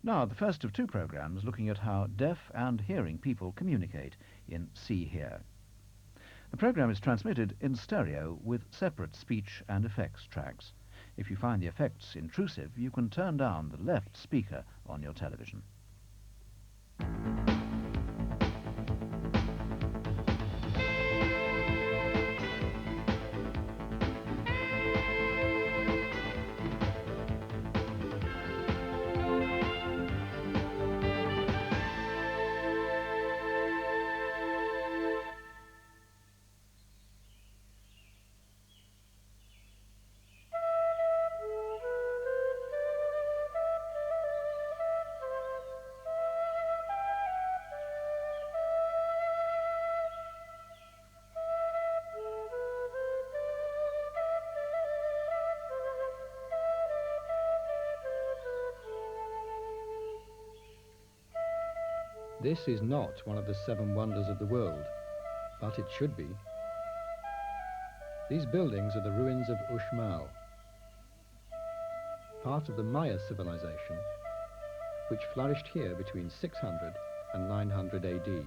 Now, the first of two programs looking at how deaf and hearing people communicate in See Hear. The program is transmitted in stereo with separate speech and effects tracks. If you find the effects intrusive, you can turn down the left speaker on your television. This is not one of the seven wonders of the world, but it should be. These buildings are the ruins of Uxmal, part of the Maya civilization, which flourished here between 600 and 900 AD.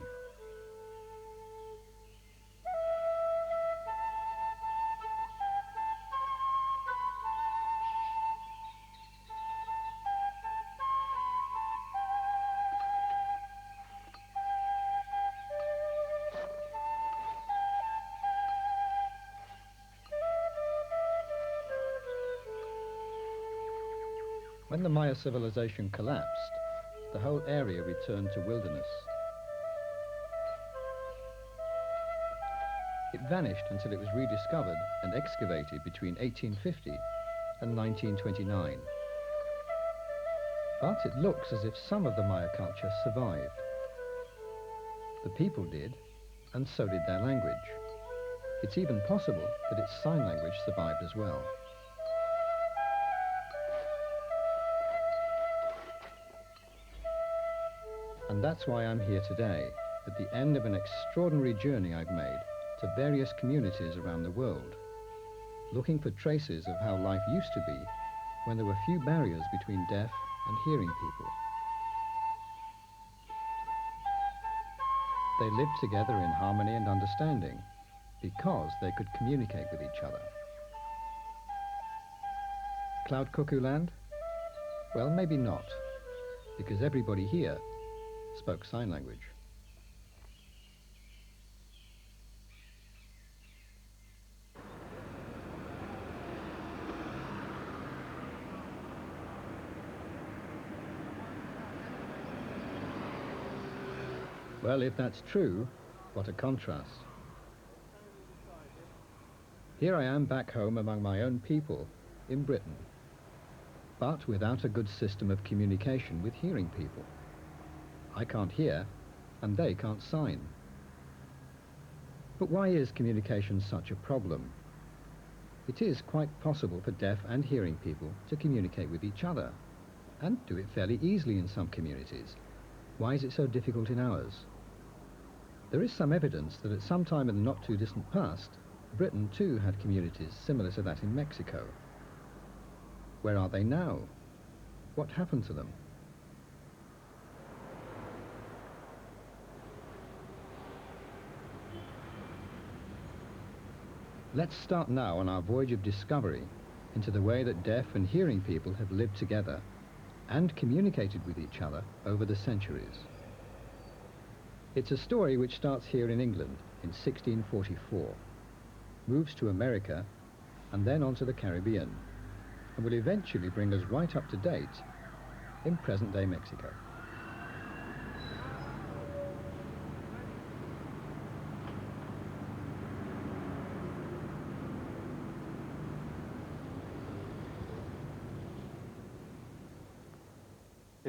When the Maya civilization collapsed, the whole area returned to wilderness. It vanished until it was rediscovered and excavated between 1850 and 1929. But it looks as if some of the Maya culture survived. The people did, and so did their language. It's even possible that its sign language survived as well. And that's why I'm here today, at the end of an extraordinary journey I've made to various communities around the world, looking for traces of how life used to be when there were few barriers between deaf and hearing people. They lived together in harmony and understanding because they could communicate with each other. Cloud Cuckoo Land? Well, maybe not, because everybody here spoke sign language. Well, if that's true, what a contrast. Here I am back home among my own people in Britain, but without a good system of communication with hearing people. I can't hear, and they can't sign. But why is communication such a problem? It is quite possible for deaf and hearing people to communicate with each other, and do it fairly easily in some communities. Why is it so difficult in ours? There is some evidence that at some time in the not-too-distant past, Britain too had communities similar to that in Mexico. Where are they now? What happened to them? Let's start now on our voyage of discovery into the way that deaf and hearing people have lived together and communicated with each other over the centuries. It's a story which starts here in England in 1644, moves to America and then on to the Caribbean, and will eventually bring us right up to date in present-day Mexico.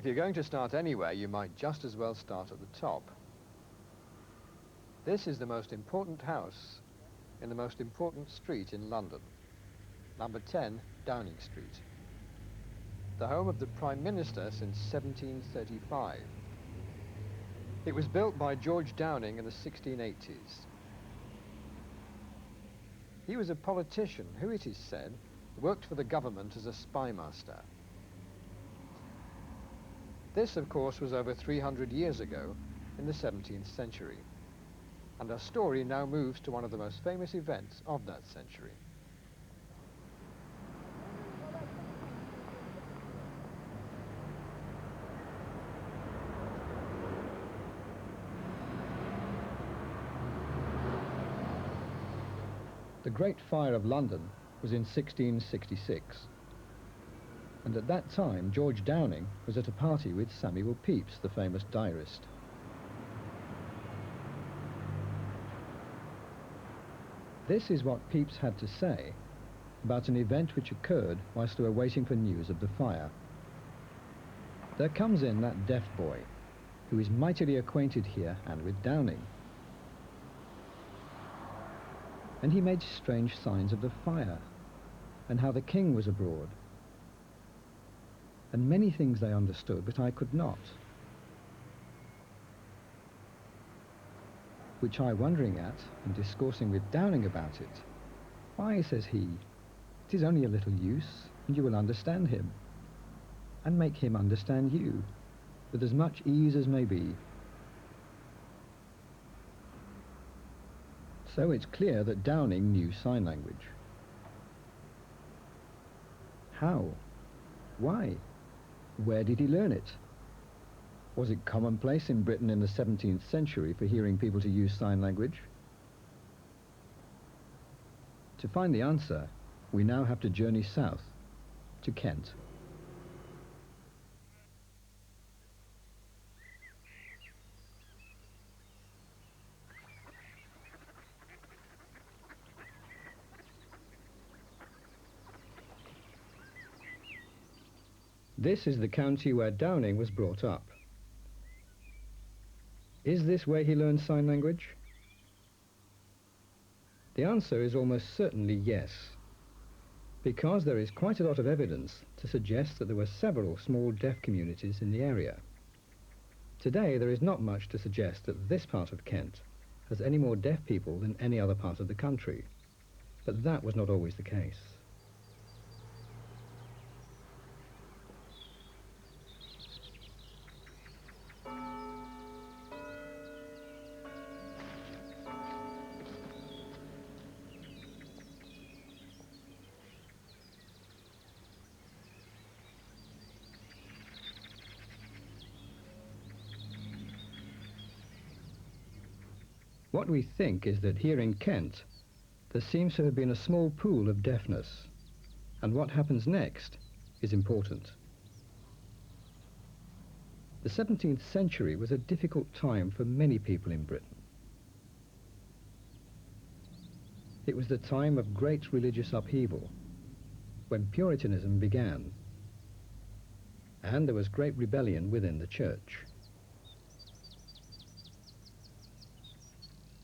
If you're going to start anywhere, you might just as well start at the top. This is the most important house in the most important street in London, number 10 Downing Street, the home of the Prime Minister since 1735. It was built by George Downing in the 1680s. He was a politician who, it is said, worked for the government as a spy master. This, of course, was over 300 years ago, in the 17th century, and our story now moves to one of the most famous events of that century. The Great Fire of London was in 1666, and at that time George Downing was at a party with Samuel Pepys, the famous diarist. This is what Pepys had to say about an event which occurred whilst they were waiting for news of the fire. There comes in that deaf boy, who is mightily acquainted here and with Downing. And he made strange signs of the fire, and how the king was abroad. And many things they understood, but I could not. Which I, wondering at, and discoursing with Downing about it, why, says he, it is only a little use, and you will understand him, and make him understand you, with as much ease as may be. So it's clear that Downing knew sign language. How? Why? Where did he learn it? Was it commonplace in Britain in the 17th century for hearing people to use sign language? To find the answer, we now have to journey south, to Kent. This is the county where Downing was brought up. Is this where he learned sign language? The answer is almost certainly yes, because there is quite a lot of evidence to suggest that there were several small deaf communities in the area. Today there is not much to suggest that this part of Kent has any more deaf people than any other part of the country, but that was not always the case. What we think is that here in Kent, there seems to have been a small pool of deafness, and what happens next is important. The 17th century was a difficult time for many people in Britain. It was the time of great religious upheaval, when Puritanism began, and there was great rebellion within the church.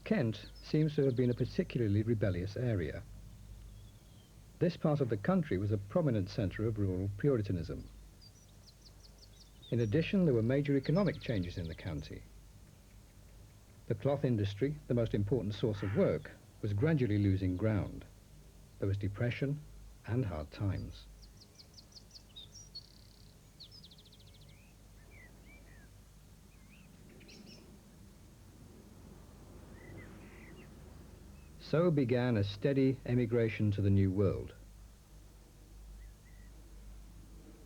Kent seems to have been a particularly rebellious area. This part of the country was a prominent centre of rural Puritanism. In addition, there were major economic changes in the county. The cloth industry, the most important source of work, was gradually losing ground. There was depression and hard times. So began a steady emigration to the New World.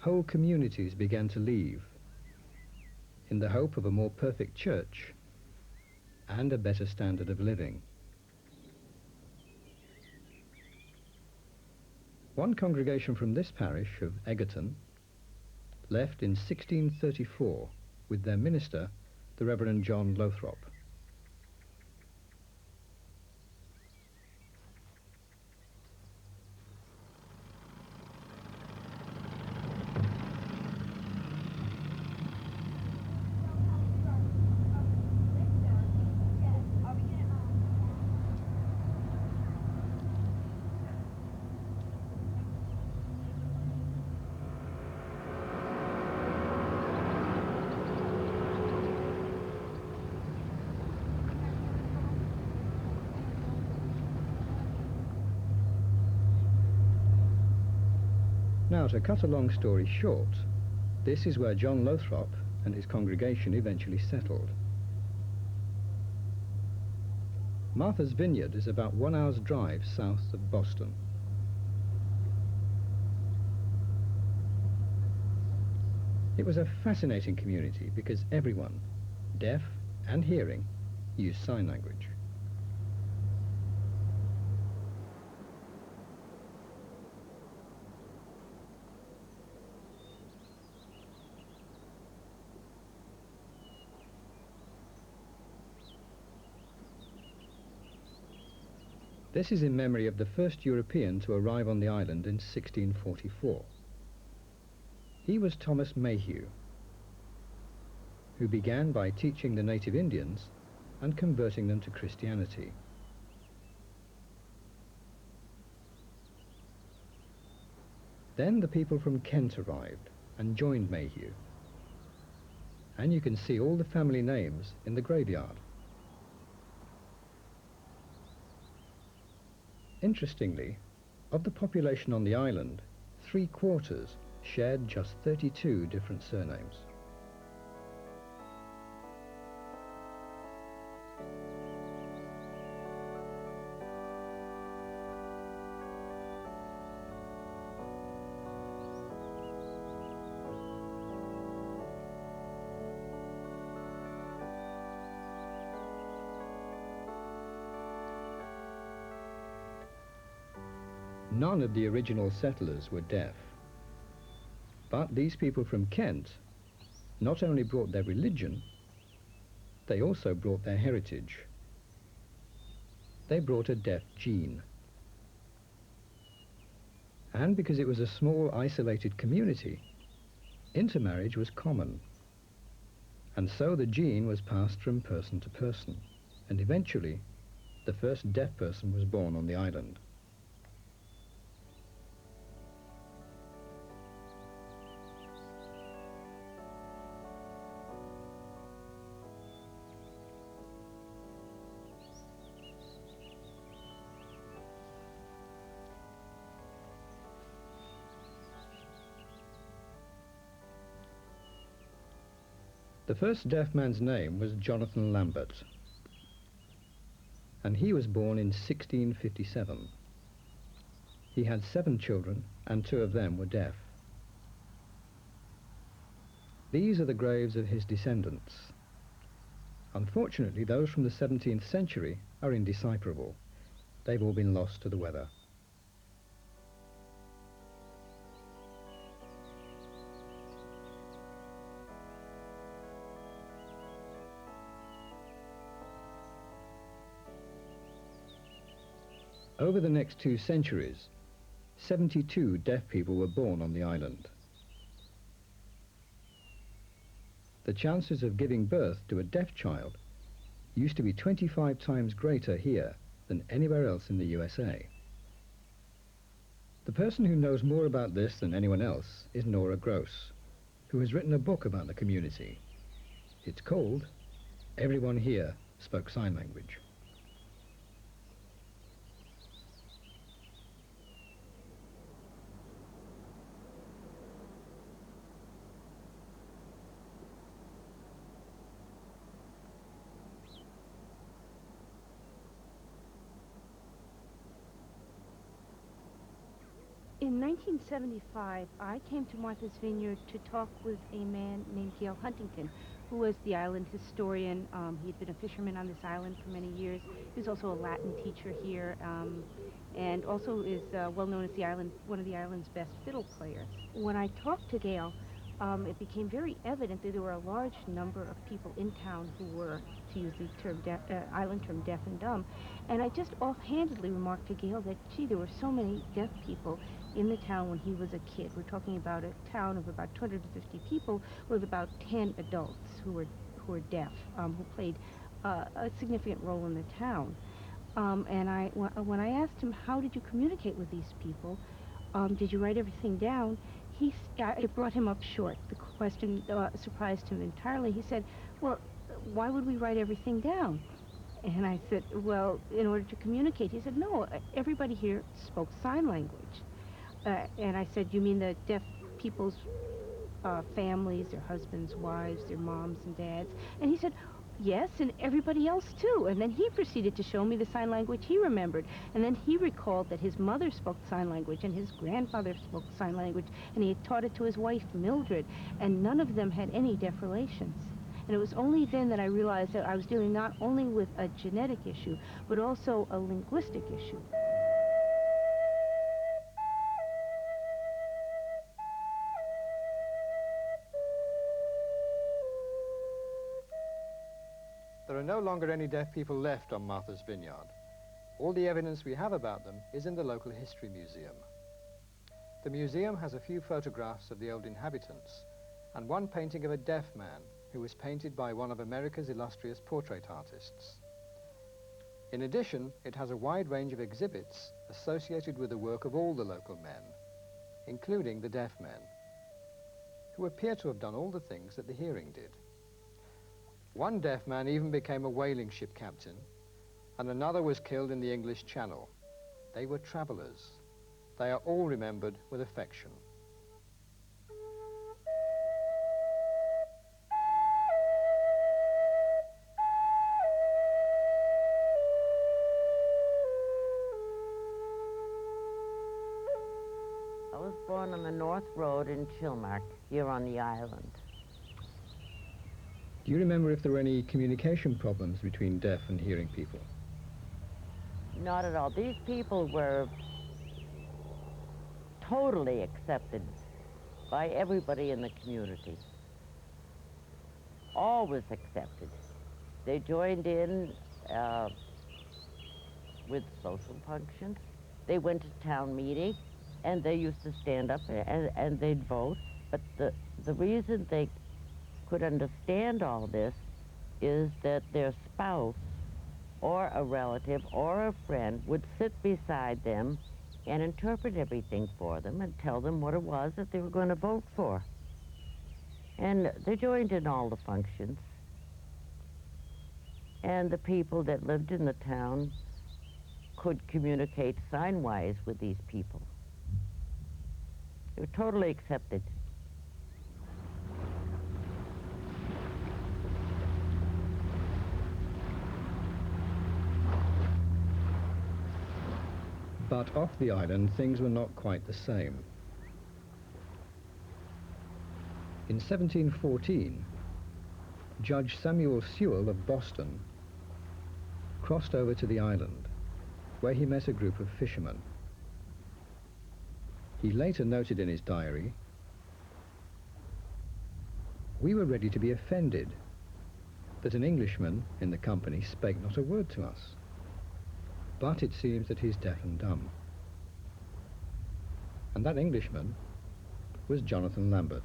Whole communities began to leave in the hope of a more perfect church and a better standard of living. One congregation from this parish of Egerton left in 1634 with their minister, the Reverend John Lothrop. Now, to cut a long story short, this is where John Lothrop and his congregation eventually settled. Martha's Vineyard is about 1 hour's drive south of Boston. It was a fascinating community because everyone, deaf and hearing, used sign language. This is in memory of the first European to arrive on the island in 1644. He was Thomas Mayhew, who began by teaching the native Indians and converting them to Christianity. Then the people from Kent arrived and joined Mayhew. And you can see all the family names in the graveyard. Interestingly, of the population on the island, 3/4 shared just 32 different surnames. None of the original settlers were deaf. But these people from Kent not only brought their religion, they also brought their heritage. They brought a deaf gene. And because it was a small, isolated community, intermarriage was common. And so the gene was passed from person to person, and eventually the first deaf person was born on the island. The first deaf man's name was Jonathan Lambert, and he was born in 1657. He had 7 children, and 2 of them were deaf. These are the graves of his descendants. Unfortunately, those from the 17th century are indecipherable. They've all been lost to the weather. Over the next 2 centuries, 72 deaf people were born on the island. The chances of giving birth to a deaf child used to be 25 times greater here than anywhere else in the USA. The person who knows more about this than anyone else is Nora Gross, who has written a book about the community. It's called Everyone Here Spoke Sign Language. In 1975, I came to Martha's Vineyard to talk with a man named Gale Huntington, who was the island historian. He'd been a fisherman on this island for many years. He was also a Latin teacher here, and also is well known as one of the island's best fiddle players. When I talked to Gale, it became very evident that there were a large number of people in town who were, to use the term island term, deaf and dumb. And I just offhandedly remarked to Gale that, gee, there were so many deaf people in the town when he was a kid. We're talking about a town of about 250 people with about 10 adults who were deaf, who played a significant role in the town. And when I asked him, how did you communicate with these people? Did you write everything down? It brought him up short. The question surprised him entirely. He said, well, why would we write everything down? And I said, well, in order to communicate. He said, no, everybody here spoke sign language. And I said, you mean the deaf people's families, their husbands, wives, their moms and dads. And he said, yes, and everybody else too. And then he proceeded to show me the sign language he remembered. And then he recalled that his mother spoke sign language and his grandfather spoke sign language, and he had taught it to his wife, Mildred, and none of them had any deaf relations. And it was only then that I realized that I was dealing not only with a genetic issue, but also a linguistic issue. There are no longer any deaf people left on Martha's Vineyard. All the evidence we have about them is in the local history museum. The museum has a few photographs of the old inhabitants and one painting of a deaf man who was painted by one of America's illustrious portrait artists. In addition, it has a wide range of exhibits associated with the work of all the local men, including the deaf men, who appear to have done all the things that the hearing did. One deaf man even became a whaling ship captain, and another was killed in the English Channel. They were travelers. They are all remembered with affection. I was born on the North Road in Chilmark, here on the island. Do you remember if there were any communication problems between deaf and hearing people? Not at all. These people were totally accepted by everybody in the community. Always accepted. They joined in with social functions. They went to town meeting, and they used to stand up and they'd vote. But the reason they could understand all this is that their spouse or a relative or a friend would sit beside them and interpret everything for them and tell them what it was that they were going to vote for. And they joined in all the functions. And the people that lived in the town could communicate sign-wise with these people. They were totally accepted. But off the island, things were not quite the same. In 1714, Judge Samuel Sewell of Boston crossed over to the island, where he met a group of fishermen. He later noted in his diary, "We were ready to be offended that an Englishman in the company spake not a word to us. But it seems that he's deaf and dumb." And that Englishman was Jonathan Lambert.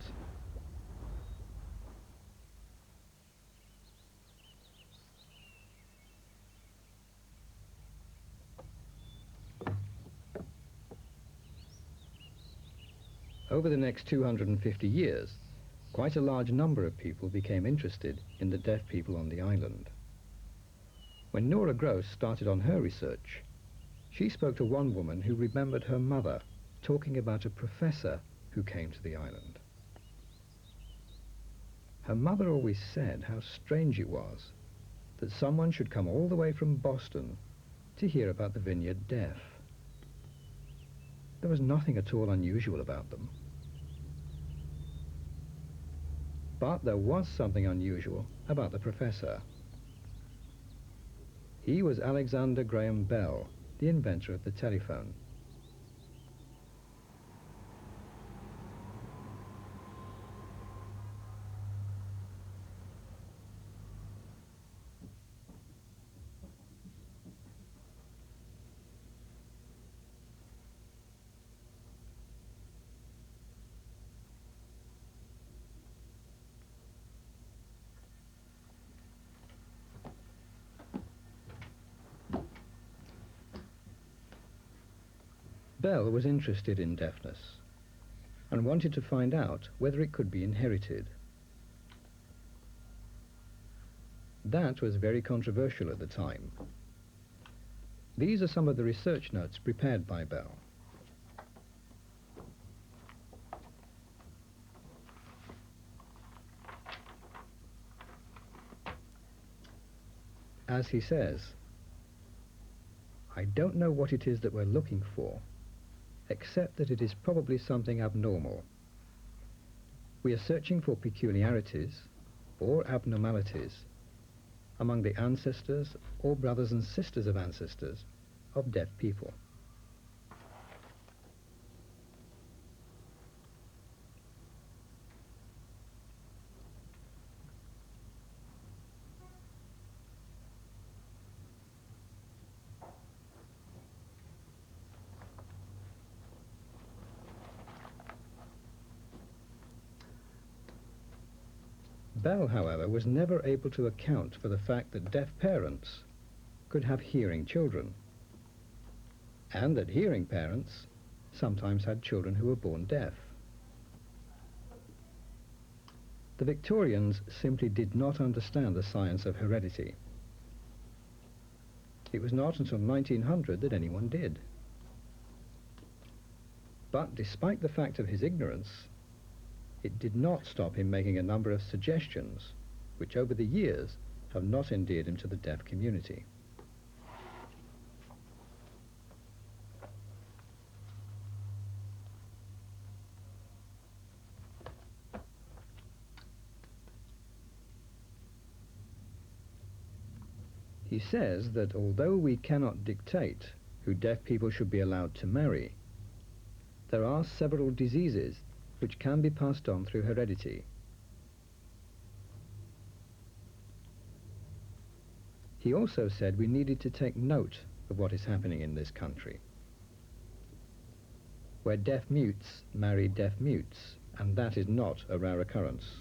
Over the next 250 years, quite a large number of people became interested in the deaf people on the island. When Nora Gross started on her research, she spoke to one woman who remembered her mother talking about a professor who came to the island. Her mother always said how strange it was that someone should come all the way from Boston to hear about the Vineyard Deaf. There was nothing at all unusual about them. But there was something unusual about the professor. He was Alexander Graham Bell, the inventor of the telephone. Bell was interested in deafness and wanted to find out whether it could be inherited. That was very controversial at the time. These are some of the research notes prepared by Bell. As he says, "I don't know what it is that we're looking for, except that it is probably something abnormal. We are searching for peculiarities or abnormalities among the ancestors or brothers and sisters of ancestors of deaf people." Bell, however, was never able to account for the fact that deaf parents could have hearing children, and that hearing parents sometimes had children who were born deaf. The Victorians simply did not understand the science of heredity. It was not until 1900 that anyone did. But despite the fact of his ignorance, it did not stop him making a number of suggestions which over the years have not endeared him to the deaf community. He says that although we cannot dictate who deaf people should be allowed to marry, there are several diseases which can be passed on through heredity. He also said we needed to take note of what is happening in this country, where deaf mutes marry deaf mutes, and that is not a rare occurrence.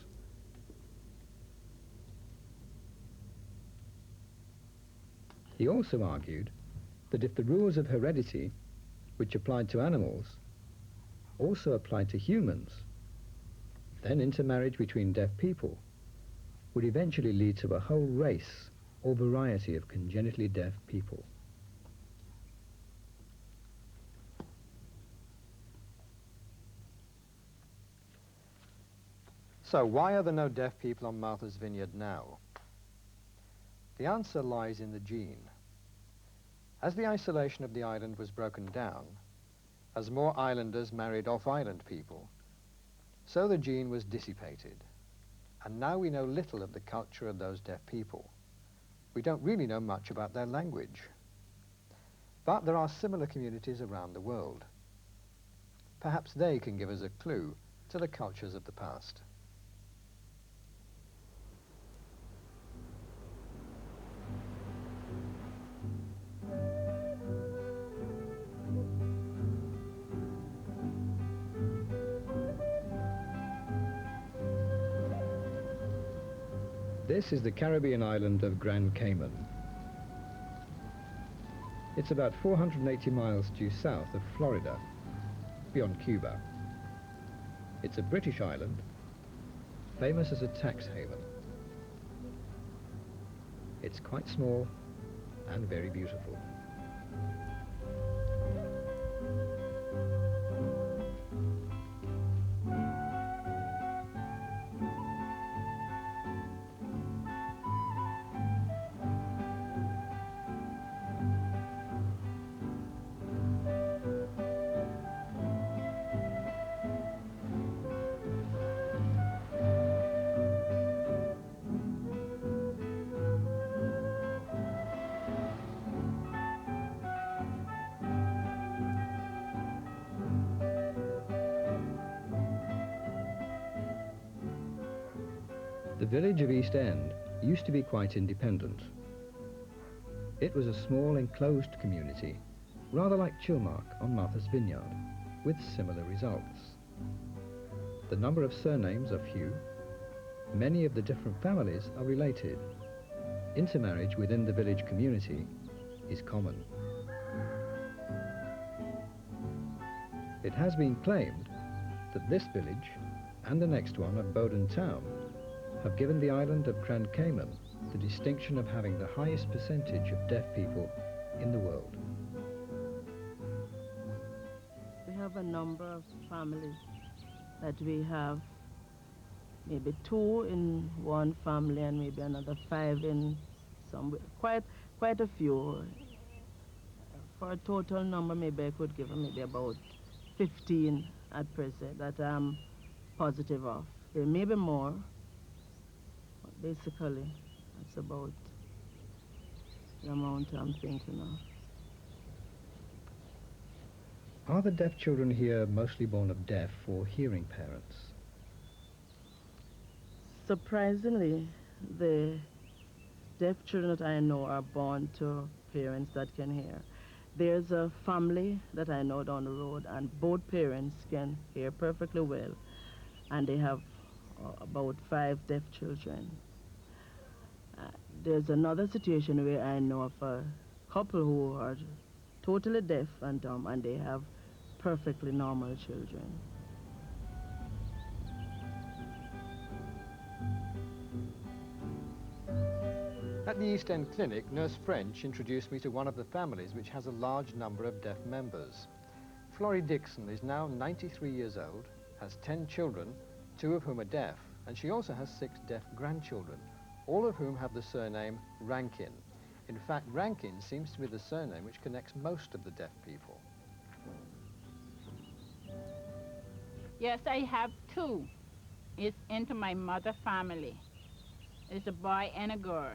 He also argued that if the rules of heredity, which applied to animals, also applied to humans, then intermarriage between deaf people would eventually lead to a whole race or variety of congenitally deaf people. So why are there no deaf people on Martha's Vineyard now? The answer lies in the gene. As the isolation of the island was broken down, as more islanders married off-island people, so the gene was dissipated, and now we know little of the culture of those deaf people. We don't really know much about their language. But there are similar communities around the world. Perhaps they can give us a clue to the cultures of the past. This is the Caribbean island of Grand Cayman. It's about 480 miles due south of Florida, beyond Cuba. It's a British island, famous as a tax haven. It's quite small and very beautiful. The village of East End used to be quite independent. It was a small enclosed community, rather like Chilmark on Martha's Vineyard, with similar results. The number of surnames are few. Many of the different families are related. Intermarriage within the village community is common. It has been claimed that this village and the next one of Bowden Town have given the island of Grand Cayman the distinction of having the highest percentage of deaf people in the world. We have a number of families that we have maybe 2 in one family and maybe another 5 in some, quite a few. For a total number, maybe I could give maybe about 15 at present that I'm positive of. There may be more, but basically, that's about the amount I'm thinking of. Are the deaf children here mostly born of deaf or hearing parents? Surprisingly, the deaf children that I know are born to parents that can hear. There's a family that I know down the road, and both parents can hear perfectly well, and they have about 5 deaf children. There's another situation where I know of a couple who are totally deaf and dumb, and they have perfectly normal children. At the East End Clinic, Nurse French introduced me to one of the families which has a large number of deaf members. Florrie Dixon is now 93 years old, has 10 children, 2 of whom are deaf, and she also has 6 deaf grandchildren, all of whom have the surname Rankin. In fact, Rankin seems to be the surname which connects most of the deaf people. Yes, I have 2. It's into my mother family. It's a boy and a girl.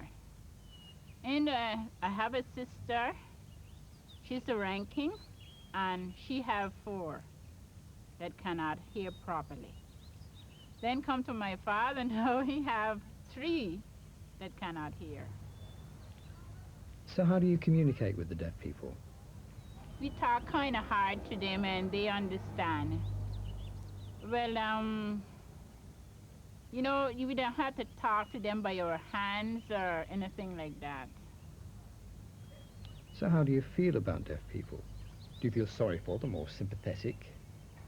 And I have a sister. She's a Rankin, and she have 4 that cannot hear properly. Then come to my father, now he have 3 that cannot hear. So how do you communicate with the deaf people? We talk kind of hard to them, and they understand. Well, you know, we don't have to talk to them by our hands or anything like that. So how do you feel about deaf people? Do you feel sorry for them or sympathetic?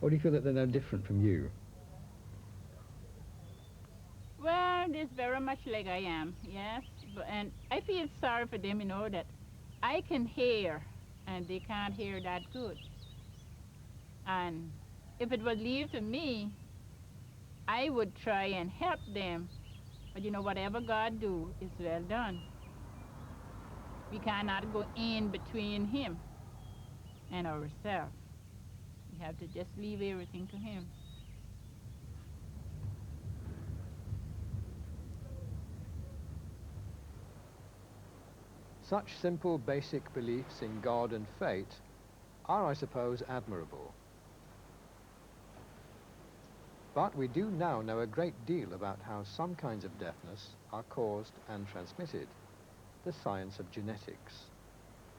Or do you feel that they're no different from you? Well, it's very much like I am, yes. And I feel sorry for them, you know, that I can hear and they can't hear that good. And if it was left to me, I would try and help them. But you know, whatever God do is well done. We cannot go in between him and ourselves. We have to just leave everything to him. Such simple, basic beliefs in God and fate are, I suppose, admirable. But we do now know a great deal about how some kinds of deafness are caused and transmitted, the science of genetics.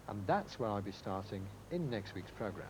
And that's where I'll be starting in next week's programme.